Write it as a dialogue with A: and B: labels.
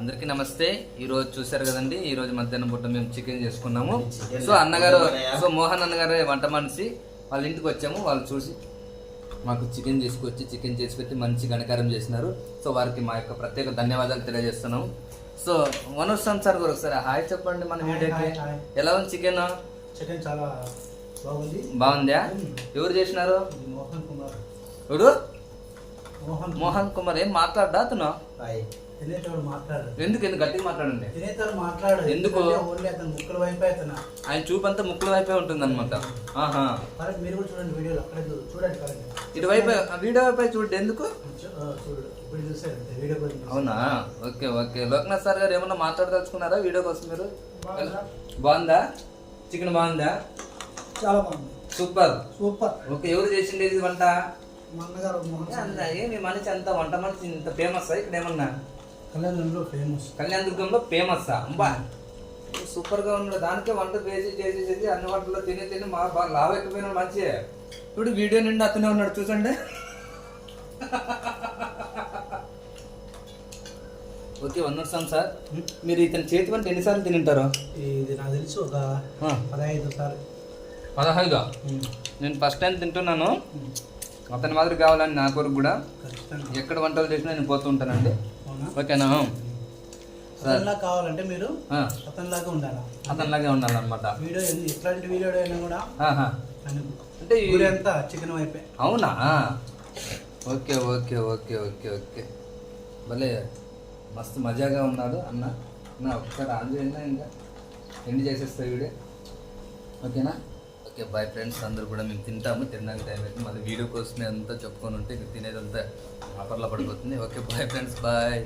A: అందరికీ నమస్తే. ఈ రోజు చూసారు కదండి, ఈ రోజు మధ్యాహ్నం పూట మేము చికెన్ చేసుకున్నాము. సో అన్నగారు, సో మోహన్ అన్నగారే వంట మనిషి, వాళ్ళ ఇంటికి వచ్చాము. వాళ్ళు చూసి మాకు చికెన్ తీసుకొచ్చి చికెన్ చేసి పెట్టి మంచి ఘనకారం చేసినారు. సో వారికి మా యొక్క ప్రత్యేక ధన్యవాదాలు తెలియజేస్తున్నాము. సో మనోజ్ సార్ గారు ఒకసారి హాయ్ చెప్పండి మన వీడియోకి. ఎలా ఉంది చికెన్?
B: చికెన్ చాలా బాగుంది.
A: బాగుందా? ఎవరు చేసినారు?
B: మోహన్ కుమార్.
A: ఎవరు? మోహన్ కుమార్. ఏం మాట్లాడ్డా అతను?
B: తినేటోడు మాట్లాడు.
A: ఎందుకు గట్టిగా మాట్లాడండి.
B: తినేటోడు మాట్లాడు.
A: ఎందుకు?
B: ఓన్లీ అతను ముక్కల వైపే అతను.
A: ఆయన చూపంతా ముక్కల వైపే ఉంటుంది అనమాట.
B: మీరు కూడా చూడండి వీడియోలో, అక్కడ చూడండి కరెక్ట్.
A: ఇటువైపు వీడియో వైపే చూడండి. ఎందుకు?
B: చూడు ఇప్పుడు చూసారు వీడియో గురించి.
A: అవునా? Okay okay. లోక్నాథ్ సార్ గారు ఏమన్నా మాట్లాడదలుచుకున్నారా వీడియో కోసం? మీరు బాగుందా? చికెన్ బాగుందా?
B: చాలా బాగుంది.
A: Super
B: super.
A: ఓకే. ఎవరు చేసింది ఇది వంట?
B: మా అన్నగారు.
A: ఏమి మనిషి అంత వంట మనిషి ఇంత ఫేమస్ ఇక్కడ ఏమన్నా?
B: కళ్యాణంలో ఫేమస్.
A: కళ్యాణదుర్గంలో ఫేమస్ అంబా. సూపర్ గా ఉన్నాడు. దానికే వంట చేసి అన్ని వంటలో తిని మా బాగా లాభ ఎక్కిపోయినాడు. మంచి. ఇప్పుడు వీడియో నిండి అతనే ఉన్నాడు చూసండి. Okay వందస్తాం sir. మీరు ఇతని చేతి వంట ఎన్నిసార్లు తింటారు?
B: ఇది నాకు తెలుసు ఒక 15 సార్లు.
A: 15? నేను ఫస్ట్ టైం తింటున్నాను. అతని మాదిరి కావాలని నా కొరకు కూడా ఎక్కడ వంటలు చేసినా నేను పోతూ ఉంటానండి. ఓకేనా?
B: అతనిలా కావాలంటే మీరు అతనిలాగా ఉండాలి.
A: అతనిలాగే ఉండాలన్నమాట.
B: వీడియో ఎట్లాంటి వీడియో అయినా కూడా
A: అంటే
B: అంతా చికెన్ వైపే.
A: అవునా? Okay okay okay okay okay. భలే మస్తు మజాగా ఉన్నాడు అన్న. ఒకసారి ఆన్ చేయండి, ఇంకా ఎండ్ చేసేస్తా వీడియో. ఓకేనా? Okay bye friends. అందరూ కూడా మేము తింటాము. తినడానికి టైం అయితే మళ్ళీ వీడియో కోసమే అంతా చెప్పుకొని ఉంటే తినేదంతా ఆఫర్లో పడిపోతుంది. Okay bye friends, bye.